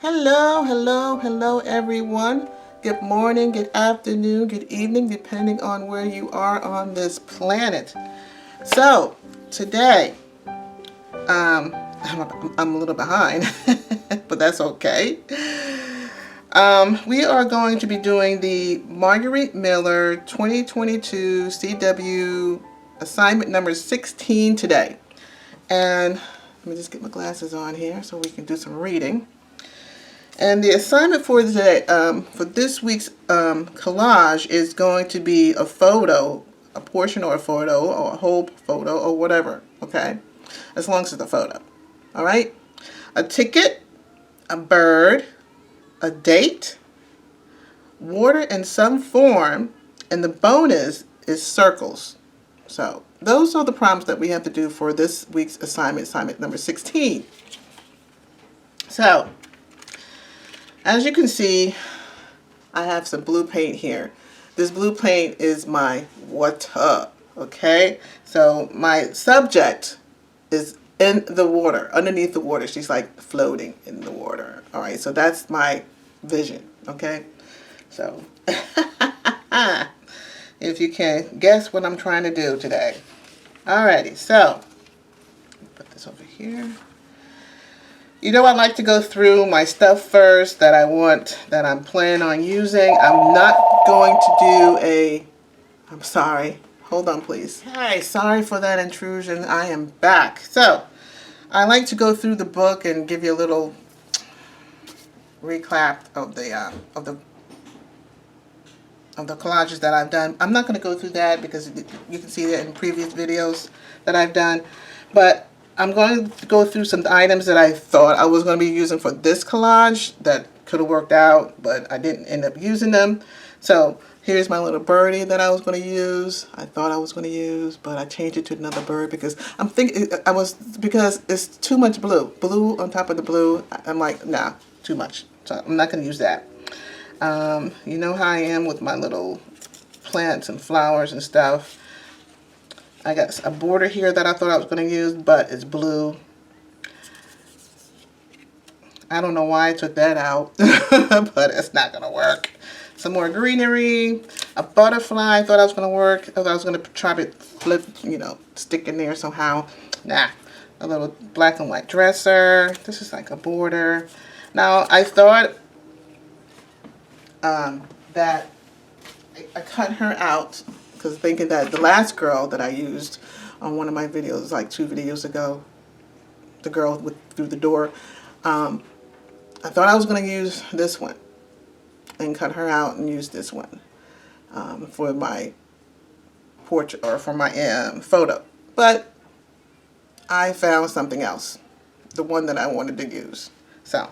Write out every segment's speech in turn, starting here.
Hello, hello, hello, everyone. Good morning, good afternoon, good evening, depending on where you are on this planet. So, today, I'm a little behind, but that's okay. We are going to be doing the Marguerite Miller 2022 CW assignment number 16 today. And let me just get my glasses on here so we can do some reading. And the assignment for today, for this week's collage is going to be a photo, a portion or a photo, or a whole photo, or whatever, okay? As long as it's a photo, all right? A ticket, a bird, a date, water in some form, and the bonus is circles. So those are the prompts that we have to do for this week's assignment number 16. So, as you can see, I have some blue paint here. This blue paint is my water, okay? So my subject is in the water, underneath the water. She's like floating in the water, all right? So that's my vision, okay? So if you can guess what I'm trying to do today. Alrighty, so put this over here. You know, I like to go through my stuff first that I'm planning on using. I'm not going to do I'm sorry. Hold on, please. Hi, sorry for that intrusion. I am back. So, I like to go through the book and give you a little recap of the collages that I've done. I'm not going to go through that because you can see that in previous videos that I've done, but I'm going to go through some items that I thought I was going to be using for this collage that could have worked out, but I didn't end up using them. So here's my little birdie that I was going to use. I thought I was going to use, but I changed it to another bird because because it's too much blue. Blue on top of the blue. I'm like, nah, too much. So I'm not going to use that. You know how I am with my little plants and flowers and stuff. I got a border here that I thought I was going to use, but it's blue. I don't know why I took that out, but it's not going to work. Some more greenery, a butterfly I thought I was going to work. I thought I was going to try to flip, stick in there somehow. Nah, a little black and white dresser. This is like a border. Now, I thought that I cut her out because thinking that the last girl that I used on one of my videos, like 2 videos ago, the girl through the door, I thought I was going to use this one and cut her out and use this one for my portrait or for my photo. But I found something else, the one that I wanted to use. So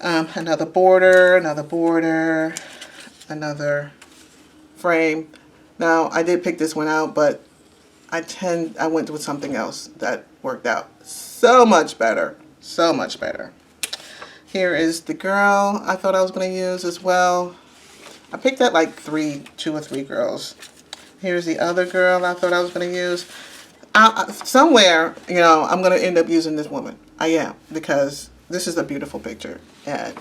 another border, another frame. Now, I did pick this one out, but I went with something else that worked out so much better. So much better. Here is the girl I thought I was going to use as well. I picked out like 2 or 3 girls. Here's the other girl I thought I was going to use. Somewhere, I'm going to end up using this woman. I am, because this is a beautiful picture. And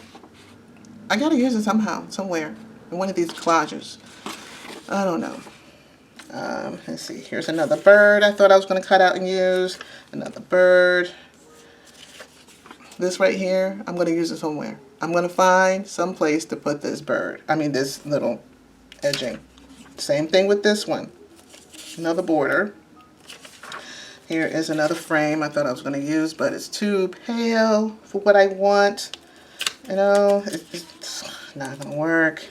I got to use it somehow, somewhere, in one of these collages. I don't know. Let's see. Here's another bird I thought I was going to cut out and use. Another bird. This right here, I'm going to use it somewhere. I'm going to find some place to put this bird. This little edging. Same thing with this one. Another border. Here is another frame I thought I was going to use, but it's too pale for what I want. It's not going to work.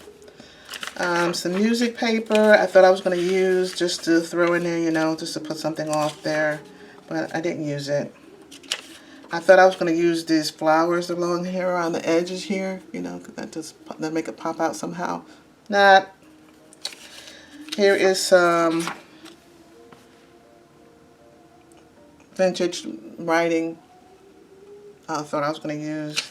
Some music paper I thought I was going to use just to throw in there, just to put something off there. But I didn't use it. I thought I was going to use these flowers along here around the edges here, that make it pop out somehow. Not. Here is some vintage writing I thought I was going to use.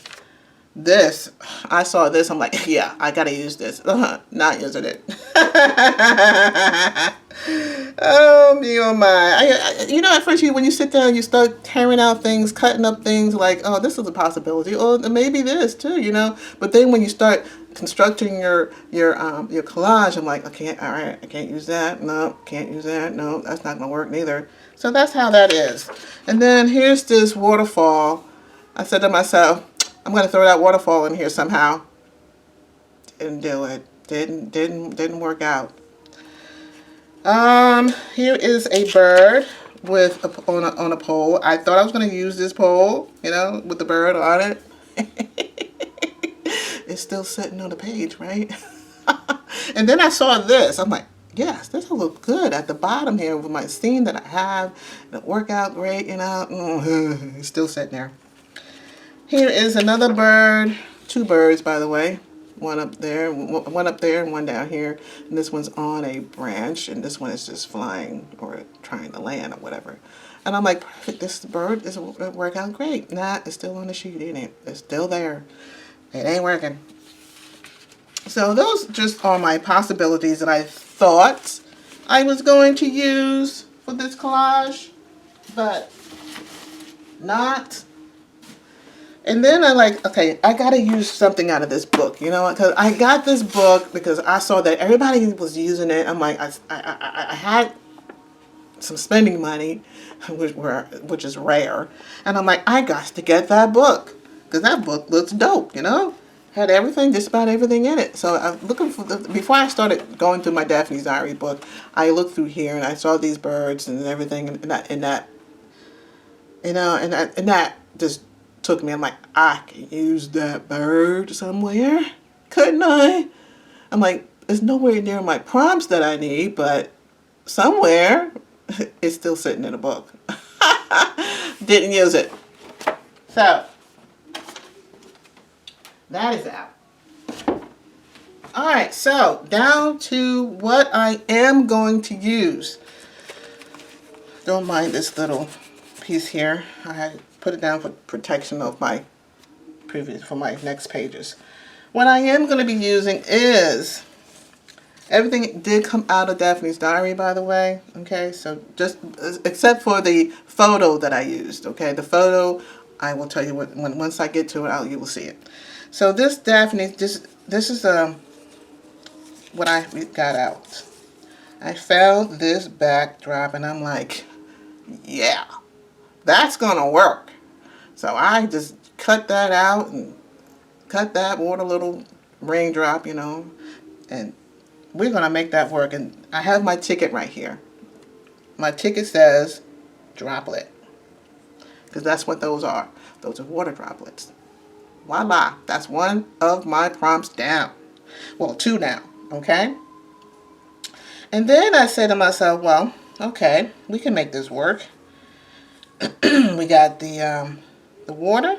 This, I saw this, I'm like, yeah, I gotta use this. Not using it. Oh me, oh my! You know, at first, when you sit down, you start tearing out things, cutting up things, like, oh, this is a possibility, or maybe this too, you know. But then when you start constructing your collage, I'm like, okay, all right, I can't use that. No, can't use that. No, that's not gonna work neither. So that's how that is. And then here's this waterfall. I said to myself, I'm gonna throw that waterfall in here somehow. Didn't do it. Didn't work out. Here is a bird with on a pole. I thought I was gonna use this pole, you know, with the bird on it. It's still sitting on the page, right? And then I saw this. I'm like, yes, this will look good at the bottom here with my scene that I have. It'll work out great, you know. It's still sitting there. Here is another bird. Two birds, by the way. One up there and one down here. And this one's on a branch, and this one is just flying or trying to land or whatever. And I'm like, perfect, this bird is work out great. Nah, it's still on the sheet, ain't it? It's still there. It ain't working. So those just are my possibilities that I thought I was going to use for this collage, but not. And then I like, okay, I gotta use something out of this book, you know, because I got this book because I saw that everybody was using it. I'm like, I had some spending money, which is rare, and I'm like, I got to get that book because that book looks dope, you know, had everything, just about everything in it. So I'm looking for before I started going through my Daphne's Diary book, I looked through here and I saw these birds and everything, and that you know, and that just took me. I'm like, I can use that bird somewhere, couldn't I? I'm like, it's nowhere near my prompts that I need, but somewhere it's still sitting in a book. Didn't use it. So that is out. All right, so down to what I am going to use. Don't mind this little piece here. I put it down for protection of my for my next pages. What I am going to be using is, everything did come out of Daphne's Diary, by the way. Okay, so just except for the photo that I used. Okay, the photo, I will tell you once I get to it, you will see it. So this Daphne, this is what I got out. I found this backdrop and I'm like, yeah, that's gonna work. So I just cut that out and cut that water little raindrop, you know, and we're gonna make that work. And I have my ticket right here. My ticket says droplet, because that's what those are. Those are water droplets. Voila, that's one of my prompts down. Well, two now, okay? And then I said to myself, well, okay, we can make this work. We got the water,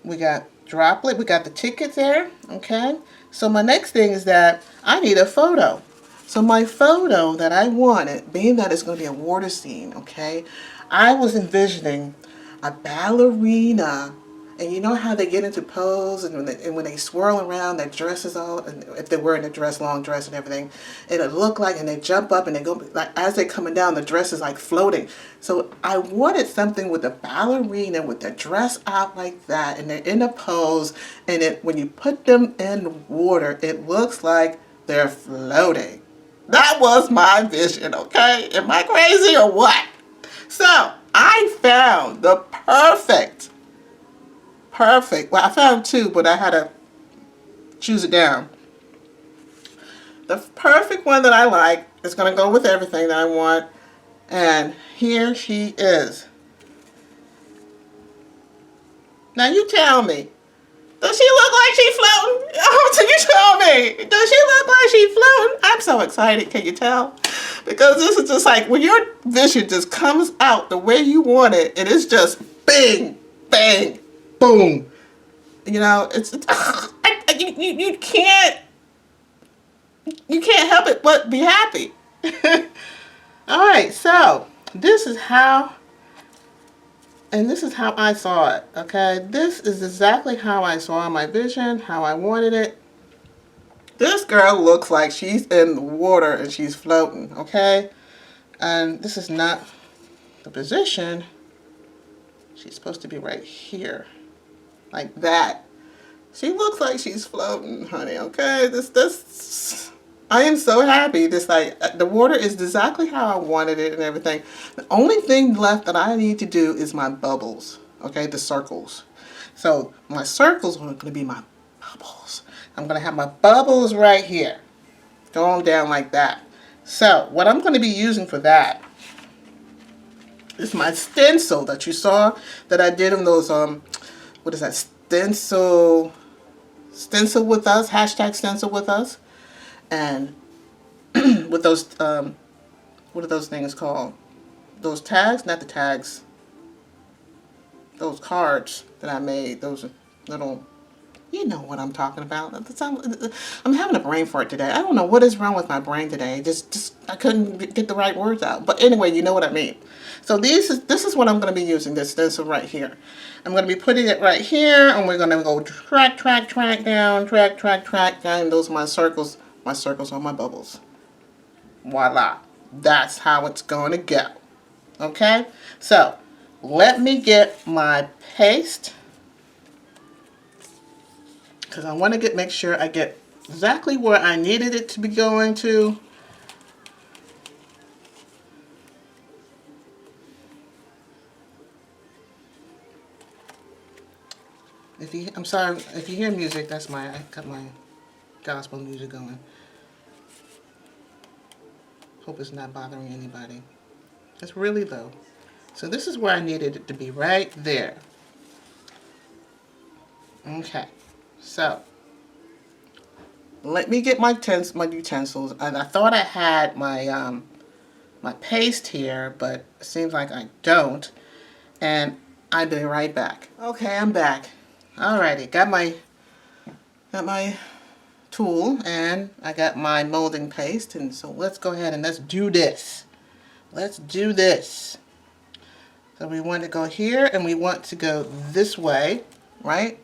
we got droplet, we got the ticket there, okay? So my next thing is that I need a photo. So my photo that I wanted, being that it's going to be a water scene, okay, I was envisioning a ballerina. And you know how they get into pose, and when they swirl around, their dress is all, and if they're wearing a dress, long dress and everything, it'll look like, and they jump up and they go, like as they're coming down, the dress is like floating. So I wanted something with a ballerina with their dress out like that, and they're in a pose, and when you put them in water, it looks like they're floating. That was my vision, okay? Am I crazy or what? So I found the perfect, well, I found two, but I had to choose it down. The perfect one that I like is going to go with everything that I want. And here she is. Now you tell me, does she look like she's floating? Oh, so you tell me, does she look like she's floating? I'm so excited, can you tell? Because this is just like, when your vision just comes out the way you want it, and it's just bang, bang, boom. You know, you can't help it but be happy. All right, so this is how I saw it. Okay, this is exactly how I saw my vision, how I wanted it. This girl looks like she's in the water and she's floating. Okay, And this is not the position. She's supposed to be right here, like that. She looks like she's floating, honey, okay? I am so happy. This, like, the water is exactly how I wanted it and everything. The only thing left that I need to do is my bubbles, okay? The circles. So my circles are going to be my bubbles. I'm going to have my bubbles right here, going down like that. So what I'm going to be using for that is my stencil that you saw that I did in those, what is that, stencil with us, hashtag stencil with us, and with those, what are those things called? Those tags, not the tags, those cards that I made, those little, you know what I'm talking about. I'm having a brain fart today. I don't know what is wrong with my brain today. Just I couldn't get the right words out. But anyway, you know what I mean. So this is what I'm going to be using, this stencil right here. I'm going to be putting it right here, and we're going to go track down, track down. Those are my circles. My circles are my bubbles. Voila. That's how it's going to go. Okay? So, let me get my paste, because I want to make sure I get exactly where I needed it to be going to. I'm sorry if you hear music. I got my gospel music going. Hope it's not bothering anybody. It's really low. So this is where I needed it to be, right there. Okay. So let me get my utensils. And I thought I had my my paste here, but it seems like I don't. And I'll be right back. Okay, I'm back. Alrighty, got my tool, and I got my molding paste, and so let's go ahead and let's do this. Let's do this. So we want to go here, and we want to go this way, right.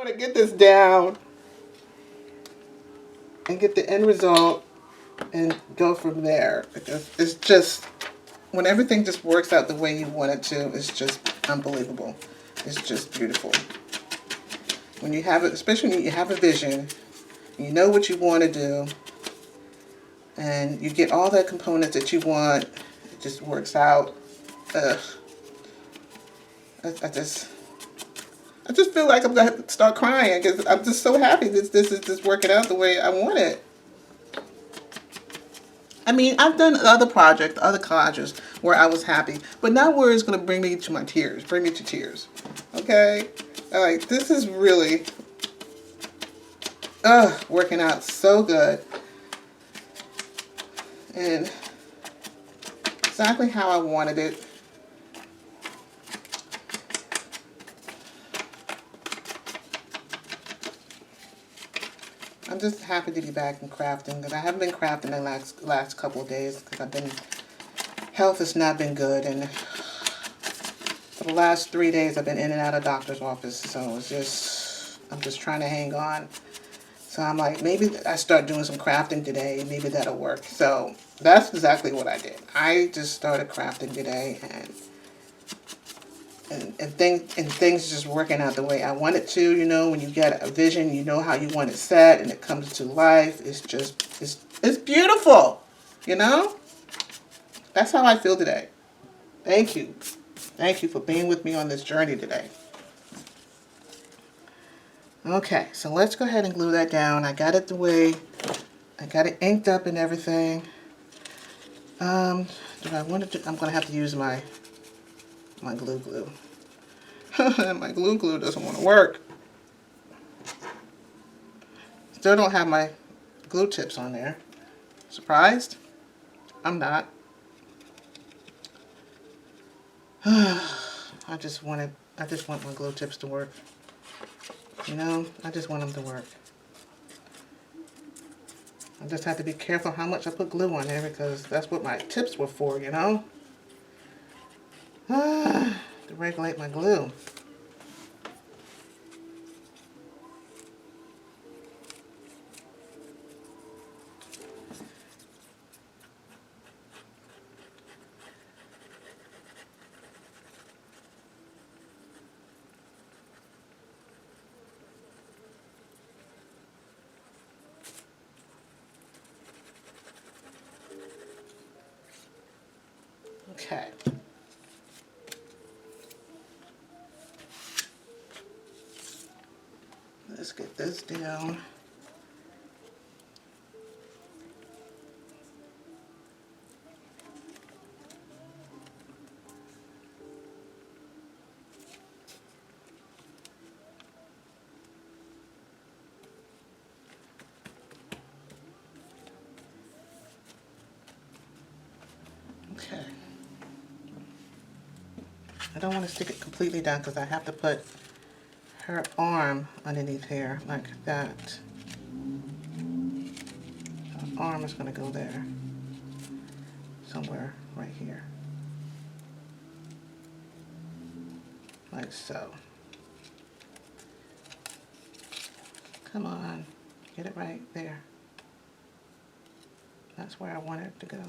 want to get this down and get the end result and go from there, because it's just, when everything just works out the way you want it to, it's just unbelievable. It's just beautiful. When you have it, especially when you have a vision, you know what you want to do, and you get all the components that you want, it just works out. Ugh. I just feel like I'm going to start crying, because I'm just so happy this is just working out the way I want it. I mean, I've done other projects, other collages where I was happy, but not where it's going to bring me to my tears, bring me to tears. Okay? Like, this is really, working out so good. And exactly how I wanted it. I'm just happy to be back in crafting, because I haven't been crafting the last couple of days, because health has not been good, and for the last 3 days I've been in and out of doctor's office, so I'm just trying to hang on. So I'm like, maybe I start doing some crafting today, maybe that'll work. So that's exactly what I did. I just started crafting today, and things just working out the way I want it to. You know, when you get a vision, you know how you want it set, and it comes to life. It's beautiful. You know, that's how I feel today. Thank you. Thank you for being with me on this journey today. Okay, so let's go ahead and glue that down. I got it the way, I got it inked up and everything. I'm going to have to use my glue. My glue doesn't want to work. Still don't have my glue tips on there. Surprised? I'm not. I just want my glue tips to work. You know, I just want them to work. I just have to be careful how much I put glue on there, because that's what my tips were for, you know? To regulate my glue. Okay. Let's get this down. Okay. I don't want to stick it completely down, because I have to put her arm underneath here like that. Her arm is going to go there. Somewhere right here. Like so. Come on. Get it right there. That's where I want it to go.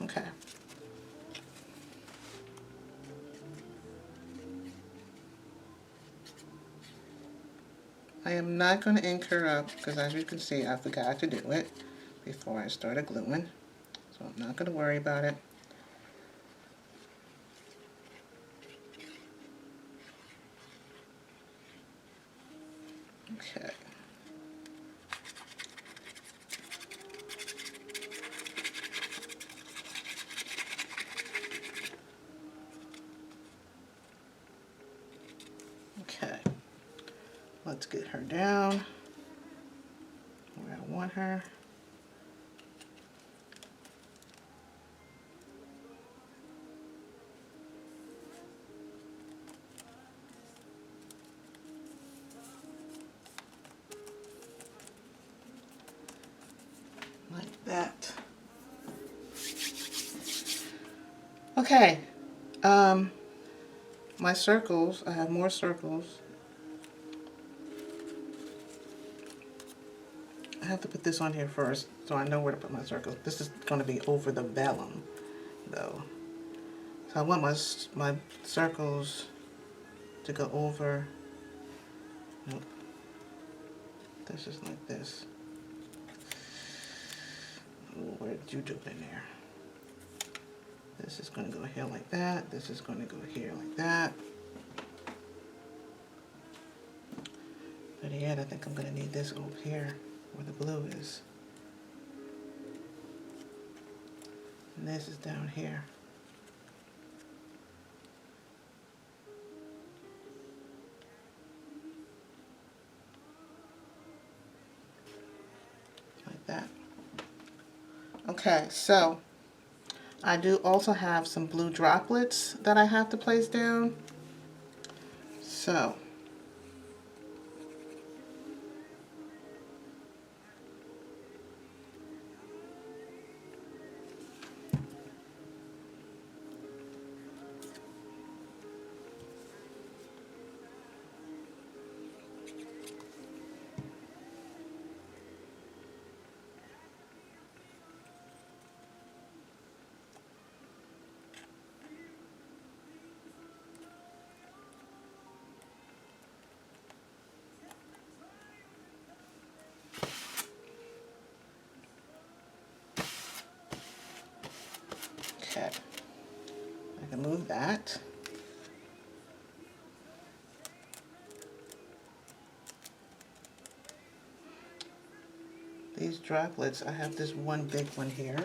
Okay. I am not going to ink her up, because as you can see, I forgot to do it before I started gluing. So I'm not going to worry about it. Okay. Okay. Let's get her down where I want her. Like that. Okay. my circles, I have more circles. I have to put this on here first so I know where to put my circles. This is going to be over the vellum though. So I want my circles to go over. Nope. This is like this. Ooh, where did you do it in there? This is going to go here like that. This is going to go here like that. But yet I think I'm going to need this over here where the blue is. And this is down here. Like that. Okay, so I do also have some blue droplets that I have to place down. So okay, I can move that. These droplets, I have this one big one here.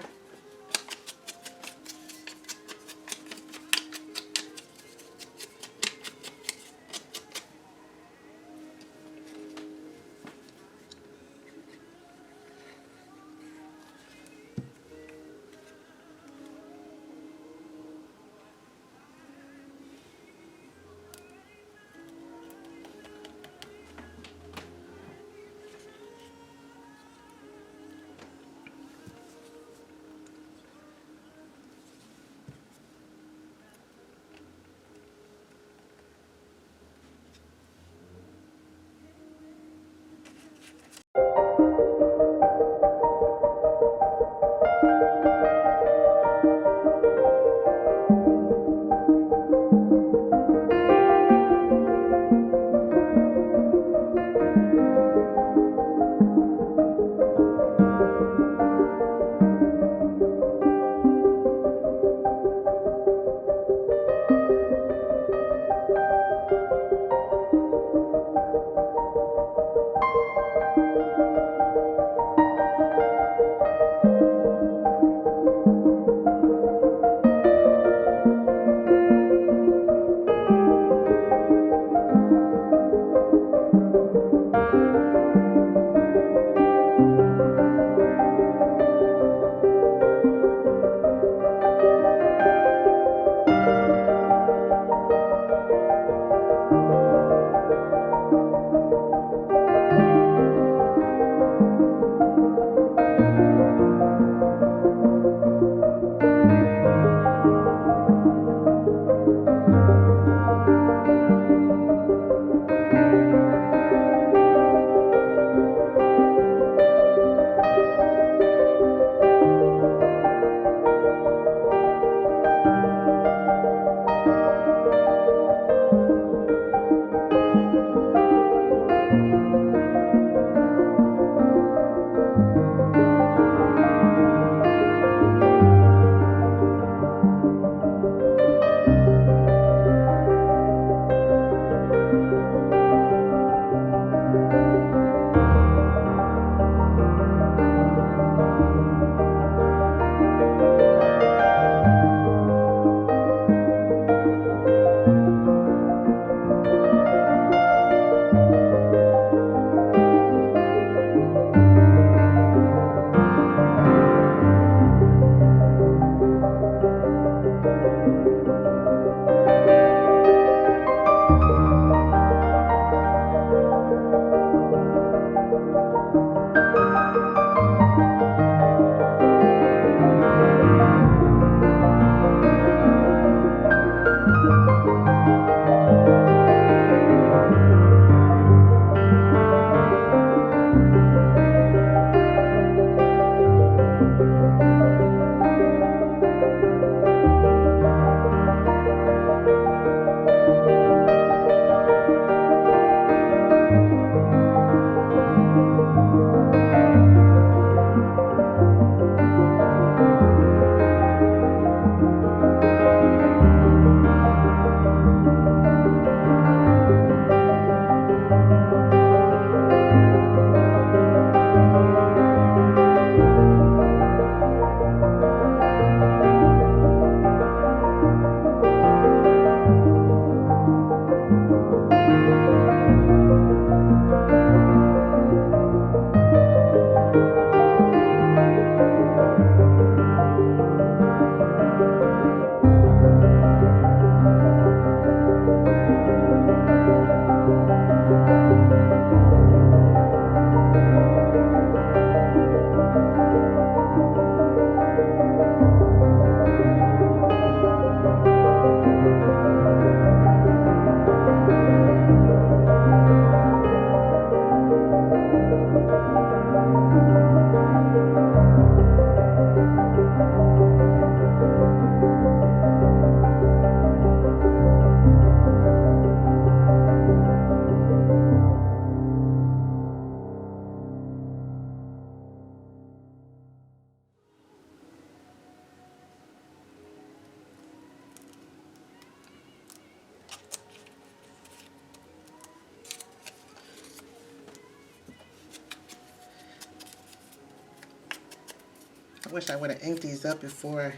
I wish I would have inked these up before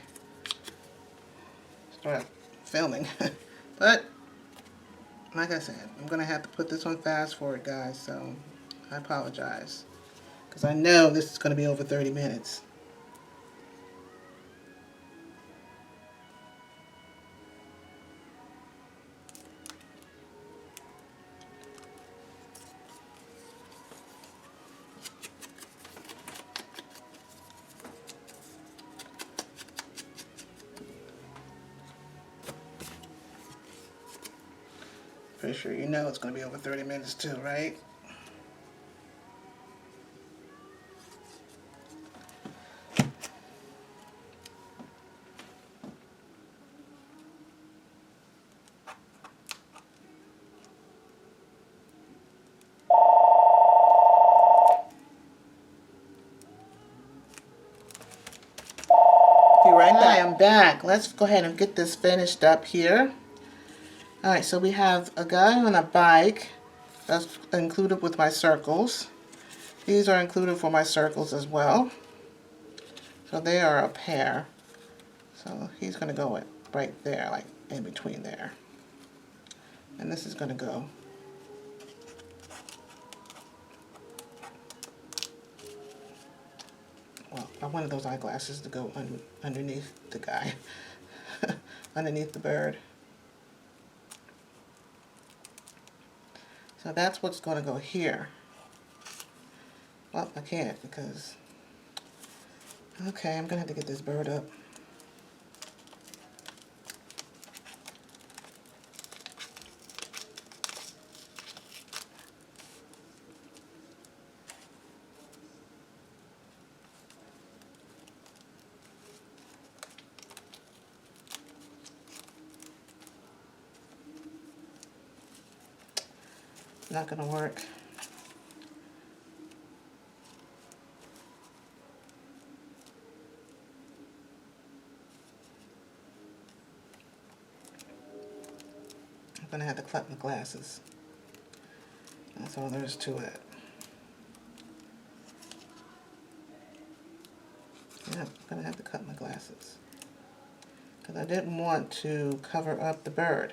I started filming. But like I said, I'm gonna have to put this on fast forward, guys, so I apologize, because I know this is gonna be over 30 minutes. Pretty sure you know it's gonna be over 30 minutes too, right? Be right back. Hi, I'm back. Let's go ahead and get this finished up here. Alright, so we have a guy on a bike. That's included with my circles. These are included for my circles as well. So they are a pair. So he's going to go right there, like in between there. And this is going to go. Well, I wanted those eyeglasses to go underneath the guy. Underneath the bird. So that's what's going to go here. Well, I can't because... Okay, I'm going to have to get this bird up. Not going to work. I'm going to have to cut my glasses. That's all there is to it. Yeah, I'm going to have to cut my glasses. Because I didn't want to cover up the bird.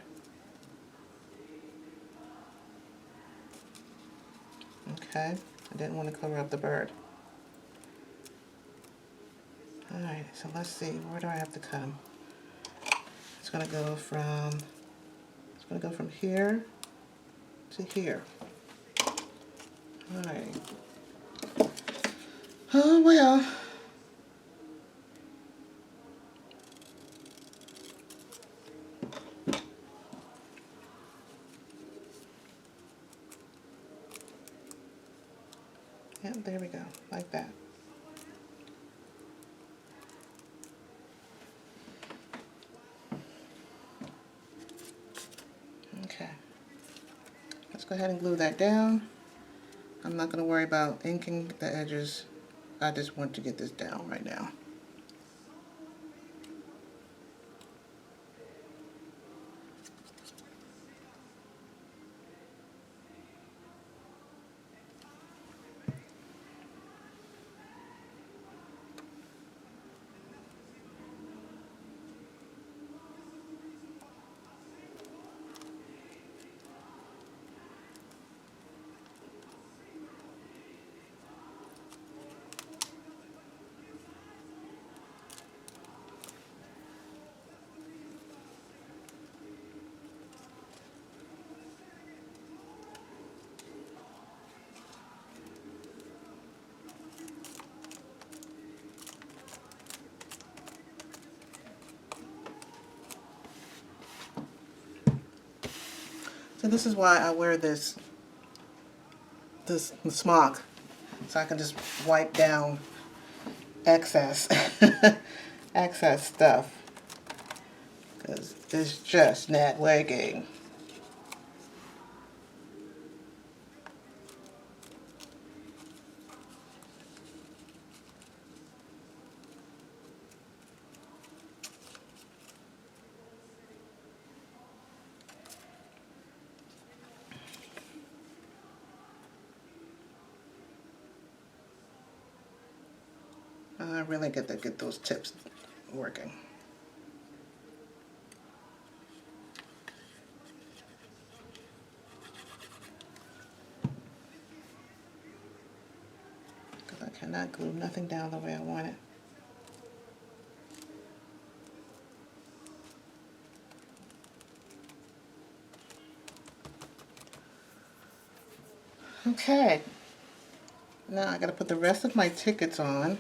Okay, I didn't want to cover up the bird. Alright, so let's see, where do I have to cut him? It's going to go from here to here. Alright. Oh well. Yep, there we go, like that. Okay. Let's go ahead and glue that down. I'm not going to worry about inking the edges. I just want to get this down right now. So this is why I wear this smock, so I can just wipe down excess excess stuff, because it's just not working. I really get to get those tips working. Because I cannot glue nothing down the way I want it. Okay, now I gotta put the rest of my tickets on.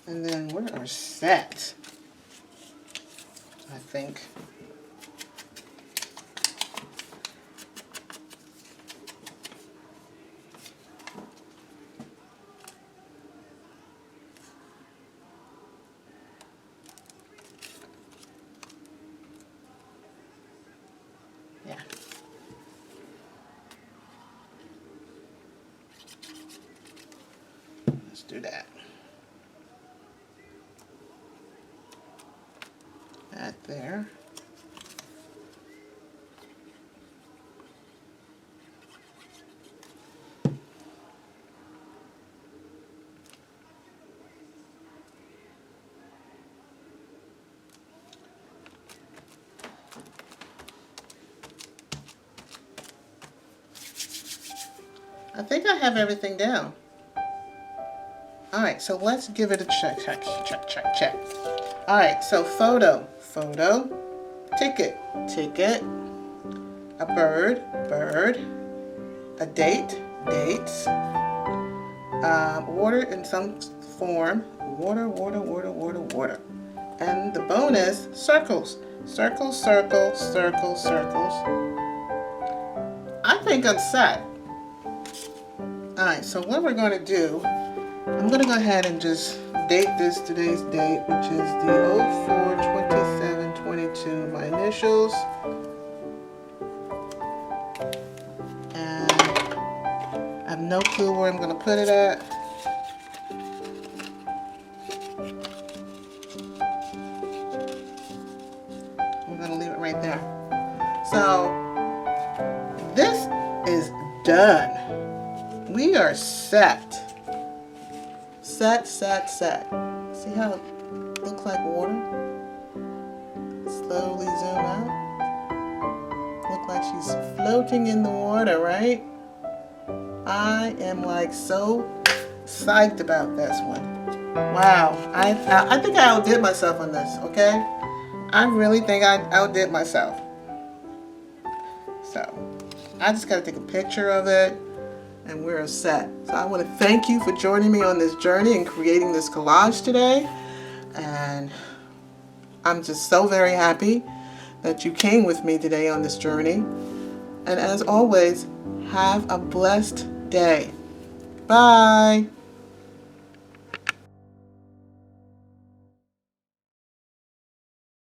And then we are set, I think. Yeah. Let's do that. That there. I think I have everything down. All right, so let's give it a check. All right, so photo, ticket, a bird, a date, dates, water in some form, water. And the bonus, circles. Circles. I think I'm set. All right, so what we're going to do, I'm going to go ahead and just date today's date, which is the 04/27/22, my initials. And I have no clue where I'm going to put it at. I'm going to leave it right there. So this is done. We are set. Set. See how it looks like water? Slowly zoom out. Look like she's floating in the water, right? I am like so psyched about this one. Wow, I think I outdid myself on this, okay? I really think I outdid myself. So, I just gotta take a picture of it. And we're set. So I want to thank you for joining me on this journey and creating this collage today. And I'm just so very happy that you came with me today on this journey. And as always, have a blessed day. Bye.